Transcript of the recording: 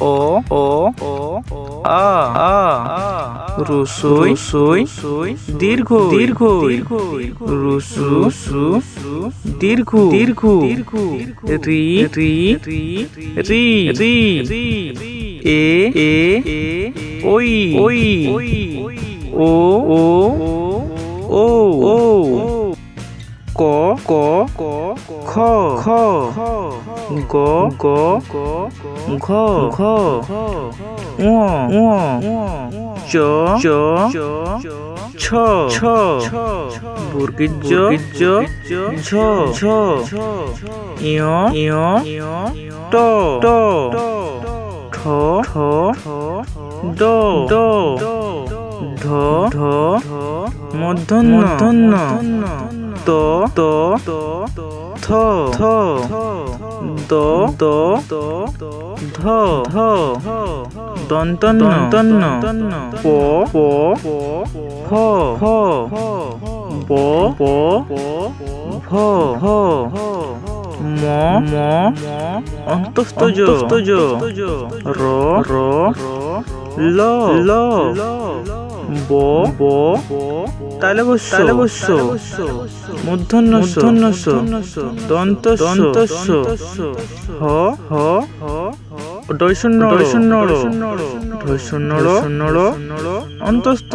ও ও আ আ রসুই সুই দীর্ঘ দীর্ঘ রসু দীর্ঘ দীর্ঘ রি রি রি রি এ এ ওই ওই ও ও ও ও ক ক খ খ গ গ ঘ ঘ ঙ ঙ চ চ ছ ছ বর্গীজ ঝ ঝ ইয় ইয় ট ট ঠ ঠ ড ড ধ ধ মূর্ধন্য মূর্ধন্য ত ত থ থ দ দ ধ ধ দন্তন্য দন্তন্য প প ফ ফ ব ব ভ ভ ম ম অন্তস্তজ র র ল ল ব ব তালবস্য মূর্ধন্য দন্তস্য হ হ ডয়শূন্য অন্তস্থ